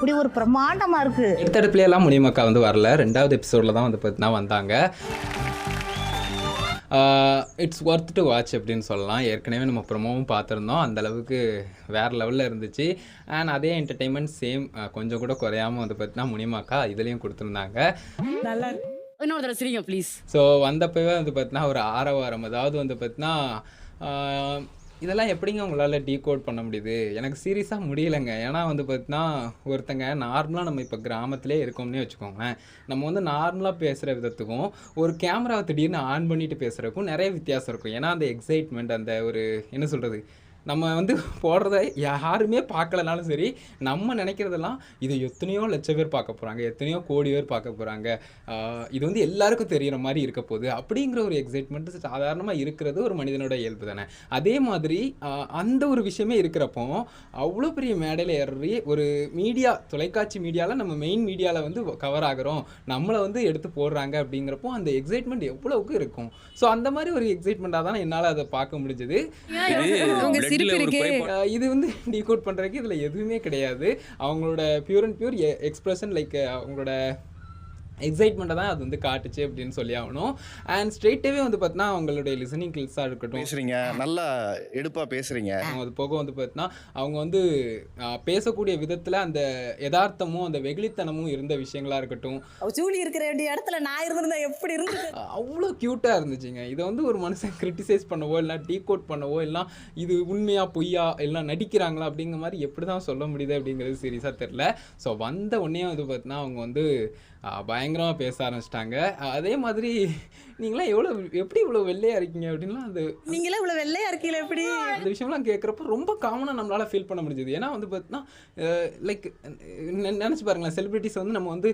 அப்படி ஒரு பிரம்மாண்டமா இருக்கு. எடுத்தடுப்புல எல்லாம் முனியமக்கா வந்து வரல, 2வது எபிசோடில் தான் வந்து பார்த்தீங்கன்னா வந்தாங்க. இட்ஸ் ஒர்த் டு வாட்ச் அப்படின்னு சொல்லலாம். ஏற்கனவே நம்ம ப்ரொமோவும் பார்த்துருந்தோம், அந்தளவுக்கு வேறு லெவலில் இருந்துச்சு. அண்ட் அதே என்டர்டெயின்மெண்ட் சேம் கொஞ்சம் கூட குறையாமல் வந்து பார்த்தீங்கன்னா முனியமக்கா இதுலேயும் கொடுத்துருந்தாங்க. நல்லா இன்னொரு தடவை சிரிங்க ப்ளீஸ். ஸோ வந்தப்பவே வந்து பார்த்தீங்கன்னா ஒரு ஆரவாரம், அதாவது வந்து பார்த்தீங்கன்னா இதெல்லாம் எப்படிங்க உங்களால் டீகோட் பண்ண முடியுது? எனக்கு சீரியஸாக முடியலைங்க. ஏன்னா வந்து பார்த்தீங்கன்னா ஒருத்தங்க நார்மலாக நம்ம இப்போ கிராமத்திலே இருக்கோம்னே வச்சுக்கோங்களேன், நம்ம வந்து நார்மலாக பேசுகிற விதத்துக்கும் ஒரு கேமராவை திடீர்னு ஆன் பண்ணிட்டு பேசுகிறதுக்கும் நிறைய வித்தியாசம் இருக்கும். ஏன்னா அந்த எக்ஸைட்மெண்ட், அந்த ஒரு என்ன சொல்கிறது, நம்ம வந்து போடுறத யாருமே பார்க்கலனாலும் சரி, நம்ம நினைக்கிறதெல்லாம் இது எத்தனையோ லட்சம் பேர் பார்க்க போகிறாங்க, எத்தனையோ கோடி பேர் பார்க்க போகிறாங்க, இது வந்து எல்லாருக்கும் தெரிகிற மாதிரி இருக்க போகுது அப்படிங்கிற ஒரு எக்ஸைட்மெண்ட் சாதாரணமாக இருக்கிறது ஒரு மனிதனோட இயல்பு தானே. அதே மாதிரி அந்த ஒரு விஷயமே இருக்கிறப்போ அவ்வளோ பெரிய மேடையில் ஏறி ஒரு மீடியா, தொலைக்காட்சி மீடியாவில் நம்ம மெயின் மீடியாவில் வந்து கவர் ஆகிறோம், நம்மளை வந்து எடுத்து போடுறாங்க அப்படிங்கிறப்போ அந்த எக்ஸைட்மெண்ட் எவ்வளவுக்கு இருக்கும். ஸோ அந்த மாதிரி ஒரு எக்ஸைட்மெண்ட்டாக தான் என்னால் அதை பார்க்க முடிஞ்சது. இது வந்து டீகோட் பண்றதுக்கு இதுல எதுவுமே கிடையாது. அவங்களோட pure and pure expression, like அவங்களோட எக்ஸைட்மெண்ட்டை தான் அது வந்து காட்டுச்சு அப்படின்னு சொல்லி ஆகணும். அண்ட் ஸ்ட்ரெயிட்டாகவே வந்து பார்த்தீங்கன்னா அவங்களுடைய லிசனிங் கில்ஸாக இருக்கட்டும், பேசுறீங்க, நல்லா எடுப்பாக பேசுறீங்க. அது போக வந்து பார்த்தீங்கன்னா அவங்க வந்து பேசக்கூடிய விதத்தில் அந்த யதார்த்தமும் அந்த வெகுளித்தனமும் இருந்த விஷயங்களா இருக்கட்டும். ஜூலி இருக்கிற வேண்டிய இடத்துல நான் இருந்திருந்தா எப்படி இருந்து அவ்வளோ க்யூட்டாக இருந்துச்சுங்க. இதை வந்து ஒரு மனுஷன் கிரிட்டிசைஸ் பண்ணவோ இல்லை டீகோட் பண்ணவோ இல்லை இது உண்மையா பொய்யா எல்லாம் நடிக்கிறாங்களா அப்படிங்கிற மாதிரி எப்படி தான் சொல்ல முடியுது அப்படிங்கிறது சீரியஸாக தெரில. ஸோ வந்த உடனே வந்து பார்த்தீங்கன்னா அவங்க வந்து பயங்கரமாக பேச ஆரம்பிச்சிட்டாங்க. அதே மாதிரி நீங்களாம் எப்படி இவ்வளோ வெள்ளையாக இருக்கீங்க அப்படின்லாம், அது நீங்களே இவ்வளோ வெள்ளையாக இருக்கீங்களா எப்படி, அந்த விஷயம்லாம் கேட்குறப்ப ரொம்ப காமனாக நம்மளால் ஃபீல் பண்ண முடிஞ்சது. ஏன்னா வந்து பார்த்தீங்கன்னா லைக் நினச்சி பாருங்களேன், செலிப்ரிட்டிஸ் வந்து நம்ம வந்து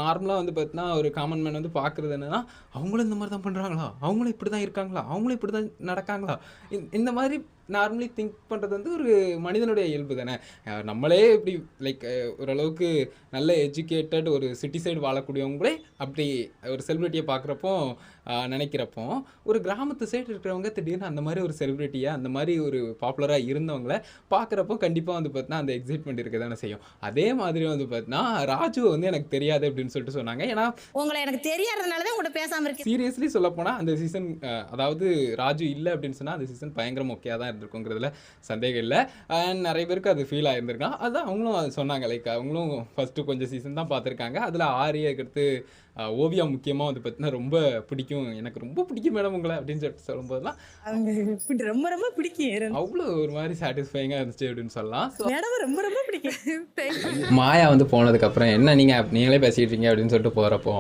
நார்மலாக வந்து பார்த்தீங்கன்னா ஒரு காமன் மேன் வந்து பார்க்குறது என்னென்னா, அவங்களும் இந்த மாதிரி தான் பண்ணுறாங்களா, அவங்களும் இப்படி தான் இருக்காங்களா, அவங்களும் இப்படி தான் நடக்காங்களா, இந்த மாதிரி நார்மலி திங்க் பண்ணுறது வந்து ஒரு மனிதனுடைய இயல்பு தானே. நம்மளே இப்படி லைக் ஓரளவுக்கு நல்ல எஜுகேட்டட் ஒரு சிட்டி சைடு வாழக்கூடியவங்களே அப்படி ஒரு செலிப்ரிட்டியை பார்க்குறப்போ நினைக்கிறப்போ, ஒரு கிராமத்து சைடு இருக்கிறவங்க திடீர்னு அந்த மாதிரி ஒரு செலிப்ரிட்டியை, அந்த மாதிரி ஒரு பாப்புலராக இருந்தவங்கள பார்க்குறப்போ கண்டிப்பாக வந்து பார்த்தீங்கன்னா அந்த எக்ஸைட்மெண்ட் இருக்க தானே செய்யும். அதே மாதிரி வந்து பார்த்தீங்கன்னா ராஜு வந்து எனக்கு தெரியாது அப்படின்னு சொல்லிட்டு சொன்னாங்க. ஏன்னா உங்களை எனக்கு தெரியாததுனால தான் உங்கள்கிட்ட பேசாமல் இருக்கேன். சீரியஸ்லி சொல்லப்போனால் அந்த சீசன், அதாவது ராஜு இல்லை அப்படின்னு சொன்னால் அந்த சீசன் பயங்கர மொக்கையாக தான் இருந்திருக்குங்கிறதுல சந்தேகம் இல்லை. அண்ட் நிறைய பேருக்கு அது ஃபீல் ஆகியிருந்திருக்கான். அதுதான் அவங்களும் அது சொன்னாங்க. லைக் அவங்களும் ஃபஸ்ட்டு கொஞ்சம் சீசன் தான் பார்த்துருக்காங்க. அதில் ஆரியாக்கு அடுத்து ஓவியா முக்கியமாக வந்து பார்த்தீங்கன்னா ரொம்ப பிடிக்கும், எனக்கு ரொம்ப பிடிக்கும் மேடம் உங்களை அப்படின்னு சொல்லிட்டு சொல்லும்போதுலாம் அவங்க ரொம்ப ரொம்ப பிடிக்கும், அவ்வளோ ஒரு மாதிரி சாட்டிஸ்ஃபைங்காக இருந்துச்சு அப்படின்னு சொல்லலாம். மேடம் ரொம்ப ரொம்ப பிடிக்கும். மாயா வந்து போனதுக்கப்புறம் என்ன நீங்களே பேசிகிட்டு இருக்கீங்க அப்படின்னு சொல்லிட்டு போகிறப்போ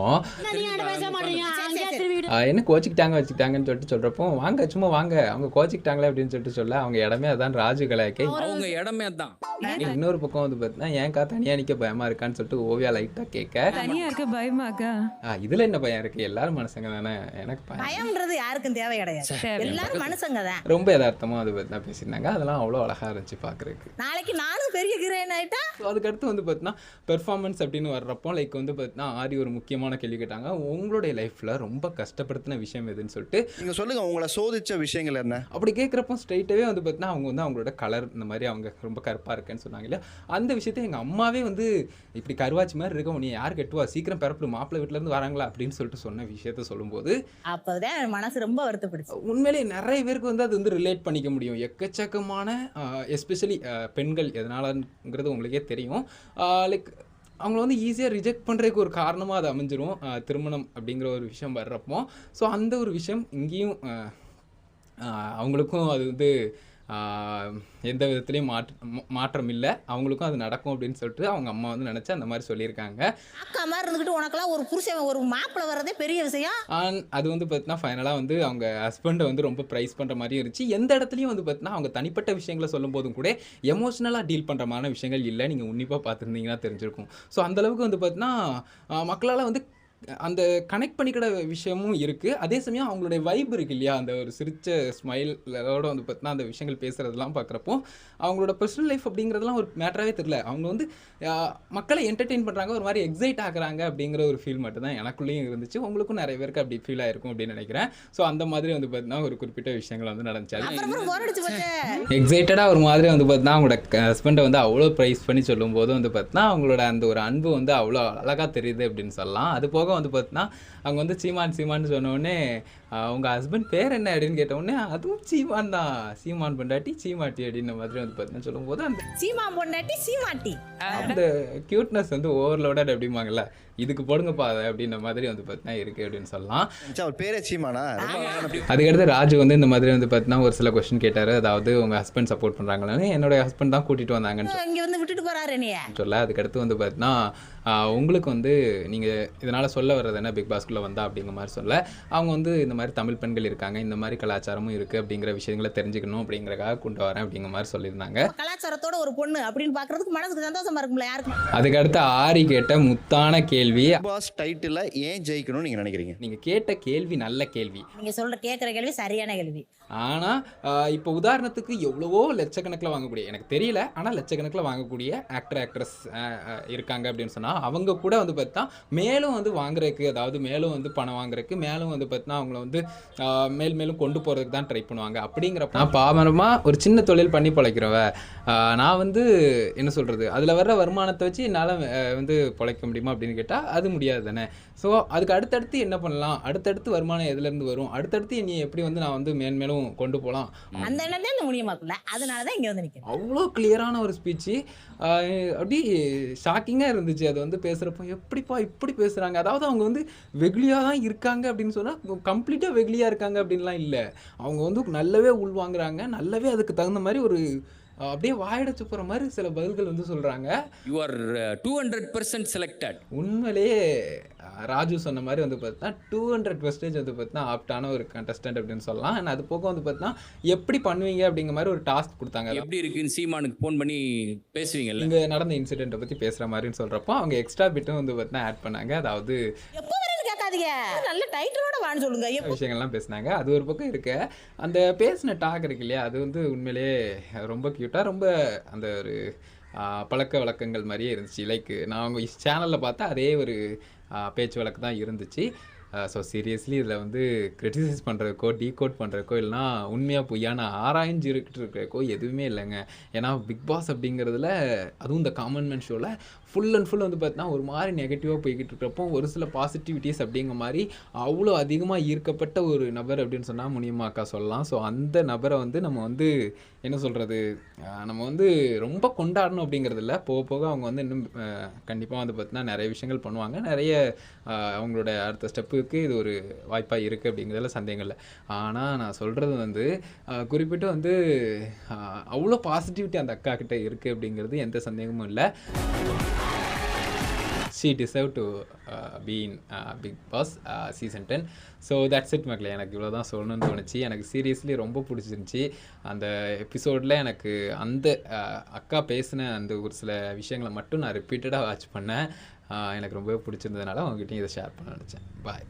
என்ன கோச்சிக்கிட்டாங்கன்னு சொல்லிட்டு சொல்கிறப்போ, வாங்க சும்மா வாங்க, அவங்க கோச்சிக்கிட்டாங்களே அப்படின்னு சொல்லிட்டு சொல்ல, அவங்க இடமே அதான் ராஜு கலாய்க்கை, அவங்க இடமே தான். இன்னொரு பக்கம் வந்து பார்த்தீங்கன்னா ஏன்க்கா தனியாக நிற்க பயமா இருக்கான்னு சொல்லிட்டு ஓவியா லைட்டாக கேட்க, தனியா இருக்க பயமாக்கா, இதுல என்ன பயம் இருக்கு, எல்லாரும் மனுஷங்க தானே, எனக்கு பயம்ன்றது யாருக்கும் தேவை கிடையாது, எல்லாரும் மனுஷங்க தான். ரொம்ப யதார்த்தமா அது பற்றி தான் பேசியிருந்தாங்க. அதெல்லாம் அவ்வளோ அழகா இருந்துச்சு பார்க்குறதுக்கு. நாளைக்கு நானும் பெரிய ஹீரோயின் ஆயிட்டா. அதுக்கடுத்து வந்து பார்த்தீங்கன்னா பெர்ஃபார்மன்ஸ் அப்படின்னு வர்றப்போ லைக் வந்து பார்த்தீங்கன்னா ஆரி ஒரு முக்கியமான கேள்வி கேட்டாங்க, உங்களுடைய லைஃப்பில் ரொம்ப கஷ்டப்படுத்தின விஷயம் எதுன்னு சொல்லிட்டு நீங்கள் சொல்லுங்கள், உங்களை சோதிச்ச விஷயங்கள் என்ன அப்படி கேட்குறப்போ ஸ்ட்ரைட்டாகவே வந்து பார்த்தீங்கன்னா அவங்க வந்து அவங்களோட கலர் இந்த மாதிரி அவங்க ரொம்ப கருப்பாக இருக்குன்னு சொன்னாங்க இல்லையா. அந்த விஷயத்த எங்கள் அம்மாவே வந்து இப்படி கருவாச்சி மாதிரி இருக்க, நீ யார் கட்டுவா, சீக்கிரம் பிறப்பு மாப்பிள்ளை வீட்டிலேருந்து வராங்களா அப்படின்னு சொல்லிட்டு சொன்ன விஷயத்த சொல்லும்போது அப்போதான் மனசு ரொம்ப வருத்தப்படுச்சு. உண்மையிலே நிறைய பேருக்கு வந்து அது வந்து ரிலேட் பண்ணிக்க முடியும். எக்கச்சக்கமான எஸ்பெஷலி பெண்கள் எதனாலங்கிறது உங்களுக்கே தெரியும். லைக் அவங்கள வந்து ஈஸியாக ரிஜெக்ட் பண்ணுறதுக்கு ஒரு காரணமாக அது அமைஞ்சிரும் திருமணம் அப்படிங்கிற ஒரு விஷயம் வர்றப்போ. ஸோ அந்த ஒரு விஷயம் இங்கேயும் அவங்களுக்கும் அது வந்து எந்த விதத்துலேயும் மாற்றம் இல்லை, அவங்களுக்கும் அது நடக்கும் அப்படின்னு சொல்லிட்டு அவங்க அம்மா வந்து நினச்சி அந்த மாதிரி சொல்லியிருக்காங்க. அக்கா மாதிரி இருந்துக்கிட்டு உனக்கெல்லாம் ஒரு புருஷன் ஒரு மாப்பிள்ளை வர்றதே பெரிய விஷயம். அது வந்து பார்த்தீங்கன்னா ஃபைனலாக வந்து அவங்க ஹஸ்பண்டை வந்து ரொம்ப ப்ரைஸ் பண்ணுற மாதிரியும் இருந்துச்சு. எந்த இடத்துலையும் வந்து பார்த்தீங்கன்னா அவங்க தனிப்பட்ட விஷயங்களை சொல்லும் போதும் கூட எமோஷ்னலாக டீல் பண்ணுற மாதிரி விஷயங்கள் இல்லை. நீங்கள் உன்னிப்பாக பார்த்துருந்தீங்கன்னா தெரிஞ்சிருக்கும். ஸோ அந்தளவுக்கு வந்து பார்த்தீங்கன்னா மக்களால் வந்து அந்த கனெக்ட் பண்ணிக்கிற விஷயமும் இருக்குது. அதே சமயம் அவங்களுடைய வைப் இருக்கு இல்லையா, அந்த ஒரு சிரிச்ச ஸ்மைலோட வந்து பார்த்தீங்கன்னா அந்த விஷயங்கள் பேசுகிறதெல்லாம் பார்க்குறப்போ அவங்களோட பர்சனல் லைஃப் அப்படிங்கிறதுலாம் ஒரு மேட்டராகவே தெரியல. அவங்க வந்து மக்களை என்டர்டெயின் பண்ணுறாங்க, ஒரு மாதிரி எக்ஸைட் ஆகுறாங்க அப்படிங்கிற ஒரு ஃபீல் மட்டும் தான் எனக்குள்ளேயும் இருந்துச்சு. உங்களுக்கும் நிறைய பேருக்கு அப்படி ஃபீல் ஆயிருக்கும் அப்படின்னு நினைக்கிறேன். ஸோ அந்த மாதிரி வந்து பார்த்தீங்கன்னா ஒரு குறிப்பிட்ட விஷயங்கள் வந்து நடந்துச்சு. அப்புறம் போர் அடிச்சு போச்சே. எக்ஸைட்டடாக ஒரு மாதிரி வந்து பார்த்தீங்கன்னா அவங்களோட ஹஸ்பண்டை வந்து அவ்வளோ ப்ரைஸ் பண்ணி சொல்லும்போது வந்து பார்த்தீங்கன்னா அவங்களோட அந்த ஒரு அன்பு வந்து அவ்வளோ அழகாக தெரியுது அப்படின்னு சொல்லலாம். அது போக வந்து பார்த்தீங்கன்னா அவங்க வந்து சீமான் சீமான்னு சொன்னோடனே உங்கள் ஹஸ்பண்ட் பேர் என்ன அப்படின்னு கேட்டவுடனே அதுவும் சீமான் தான், சீமான் பொண்டாட்டி சீமாட்டி அப்படின்ற மாதிரி வந்து பார்த்தீங்கன்னா சொல்லும்போது அந்த சீமா பொண்டாட்டி சீமாட்டி. அந்த க்யூட்னஸ் வந்து ஓவர்லோடட் அப்படிம்பாங்கல்ல, இதுக்கு போடுங்கப்பா அதை அப்படின்ற மாதிரி வந்து பார்த்தீங்கன்னா இருக்குது அப்படின்னு சொல்லலாம். அவர் பேரே சீமானா? ரொம்ப அழகான பேர். அதுக்கடுத்து ராஜு வந்து இந்த மாதிரி வந்து பார்த்தீங்கன்னா ஒரு சில கொஸ்டின் கேட்டார். அதாவது உங்கள் ஹஸ்பண்ட் சப்போர்ட் பண்ணுறாங்களான்னு. என்னோட ஹஸ்பண்ட் தான் கூட்டிகிட்டு வந்தாங்கன்னு இங்க வந்து விட்டுட்டு போறாரு நீ. சொல்ல. அதுக்கடுத்து வந்து பார்த்தீங்கன்னா உங்களுக்கு வந்து நீங்கள் இதனால் சொல்ல வர்றது என்ன பிக் பாஸ்குள்ளே வந்தா அப்படிங்கிற மாதிரி சொல்ல, அவங்க வந்து இந்த மாதிரி தமிழ் பெண்கள் இருக்காங்க, இந்த மாதிரி கலாச்சாரமும் இருக்குது அப்படிங்கிற விஷயங்களை தெரிஞ்சுக்கணும் அப்படிங்கிறக்காக கொண்டு வரேன் அப்படிங்கிற மாதிரி சொல்லியிருந்தாங்க. கலாச்சாரத்தோட ஒரு பொண்ணு அப்படின்னு பாக்குறதுக்கு மனசுக்கு சந்தோஷமா இருக்கும்ல யாருக்கும். அதுக்கடுத்து ஆரி கேட்ட முத்தான கேள்வி, பிக் பாஸ் டைட்டில் ஏன் ஜெயிக்கணும்னு நீங்க நினைக்கிறீங்க? நீங்கள் கேட்ட கேள்வி நல்ல கேள்வி. நீங்க சொல்ற கேட்குற கேள்வி சரியான கேள்வி. ஆனால் இப்போ உதாரணத்துக்கு எவ்வளவோ லட்சக்கணக்கில் வாங்கக்கூடிய, எனக்கு தெரியல, ஆனால் லட்சக்கணக்கில் வாங்கக்கூடிய ஆக்ட்ரஸ் இருக்காங்க அப்படின்னு சொன்னால் அவங்க கூட வந்து பார்த்தா மேலும் வந்து வாங்குறதுக்கு, அதாவது மேலும் வந்து பணம் வாங்குறதுக்கு, மேலும் வந்து பார்த்தா அவங்கள வந்து மேலும் கொண்டு போகிறதுக்கு தான் ட்ரை பண்ணுவாங்க. அப்படிங்கிறப்ப நான் பாமரமாக ஒரு சின்ன தொழில் பண்ணி பிழைக்கிறவ, நான் வந்து என்ன சொல்கிறது, அதில் வர்ற வருமானத்தை வச்சு என்னால் வந்து பிழைக்க முடியுமா அப்படின்னு கேட்டால் அது முடியாது தானே. ஸோ அதுக்கு அடுத்தடுத்து என்ன பண்ணலாம், அடுத்தடுத்து வருமானம் எதுலேருந்து வரும், அடுத்தடுத்து நீ எப்படி வந்து நான் வந்து மேன்மேலும் கொண்டு போகலாம், அந்த எண்ணம் தான் இந்த முடியுமாக்குள்ள. அதனால தான் இங்க வந்து நிற்கிறேன். அவ்வளோ கிளியரான ஒரு ஸ்பீச்சு. அப்படி ஷாக்கிங்காக இருந்துச்சு. அது வந்து பேசுகிறப்போ எப்படிப்பா இப்படி பேசுகிறாங்க, அதாவது அவங்க வந்து வெகுளியாக தான் இருக்காங்க அப்படின்னு சொன்னால் கம்ப்ளீட்டாக வெகுளியாக இருக்காங்க அப்படின்லாம் இல்லை. அவங்க வந்து நல்லாவே உள்வாங்குறாங்க, நல்லாவே அதுக்கு தகுந்த மாதிரி ஒரு அப்படியே வாயடைச்சு போகிற மாதிரி சில பதில்கள் வந்து சொல்கிறாங்க. You are 200% selected. உண்மையிலேயே ராஜு சொன்ன மாதிரி வந்து பார்த்தா 200% வந்து பார்த்தா ஆப்டான ஒரு கண்டஸ்டன்ட் அப்படின்னு சொல்லலாம். அண்ட் அது போக வந்து பார்த்தா எப்படி பண்ணுவீங்க அப்படிங்கிற மாதிரி ஒரு டாஸ்க் கொடுத்தாங்க. எப்படி இருக்குன்னு சீமானுக்கு ஃபோன் பண்ணி பேசுவீங்கல்ல. இங்கே நடந்த இன்சிடென்ட்டை பற்றி பேசுகிற மாதிரின்னு சொல்கிறப்போ அவங்க எக்ஸ்ட்ரா பிட்டும் வந்து பார்த்தா ஆட் பண்ணாங்க. அதாவது எப்போ வரேன்னு கேட்காதீங்க, நல்ல டைட்டிலோட வான்னு சொல்லுங்க. விஷயங்கள்லாம் பேசினாங்க. அது ஒரு பக்கம் இருக்கு. அந்த பேசின டாக் இருக்கு இல்லையா, அது வந்து உண்மையிலேயே ரொம்ப க்யூட்டாக, ரொம்ப அந்த ஒரு பழக்க வழக்கங்கள் மாதிரியே இருந்துச்சு. லைக் நான் அவங்க சேனலில் பார்த்தா அதே ஒரு பேச்சு வழக்கு தான் இருந்துச்சு. ஸோ சீரியஸ்லி இதில் வந்து கிரிட்டிசைஸ் பண்ணுறதுக்கோ டீகோட் பண்ணுறதுக்கோ இல்லைனா உண்மையாக பொய்யான ஆராய்ஞ்சு இருக்கிறதுக்கோ எதுவுமே இல்லைங்க. ஏன்னா பிக் பாஸ் அப்படிங்கிறதுல, அதுவும் இந்த காமன் மேன் ஷோவில் ஃபுல் அண்ட் ஃபுல் வந்து பார்த்தீங்கன்னா ஒரு மாதிரி நெகட்டிவாக போய்கிட்டு இருக்கிறப்போ ஒரு சில பாசிட்டிவிட்டிஸ் அப்படிங்கிற மாதிரி அவ்வளோ அதிகமாக ஈர்க்கப்பட்ட ஒரு நபர் அப்படின்னு சொன்னால் முனியம்மாக்கா சொல்லலாம். ஸோ அந்த நபரை வந்து நம்ம வந்து என்ன சொல்கிறது, நம்ம வந்து ரொம்ப கொண்டாடணும் அப்படிங்கிறதில்ல. போக போக அவங்க வந்து இன்னும் கண்டிப்பாக வந்து பார்த்தீங்கன்னா நிறைய விஷயங்கள் பண்ணுவாங்க. நிறைய அவங்களோட அடுத்த ஸ்டெப்புக்கு இது ஒரு வாய்ப்பாக இருக்குது அப்படிங்கிறதுல சந்தேகம் இல்லை. ஆனால் நான் சொல்கிறது வந்து குறிப்பிட்டு வந்து அவ்வளோ பாசிட்டிவிட்டி அந்த அக்கா கிட்ட இருக்குது அப்படிங்கிறது எந்த சந்தேகமும் இல்லை. She deserved to be in Big Boss season 10. So that's it மக்களே. எனக்கு இவ்வளோ தான் சொல்லணும்னு தோணுச்சு. எனக்கு சீரியஸ்லி ரொம்ப பிடிச்சிருந்துச்சி அந்த எபிசோடில். எனக்கு அந்த அக்கா பேசின அந்த ஒரு சில விஷயங்களை மட்டும் நான் ரிப்பீட்டடாக வாட்ச் பண்ணேன். எனக்கு ரொம்பவே பிடிச்சிருந்ததுனால உங்ககிட்டையும் இதை ஷேர் பண்ண நினச்சேன். பாய்.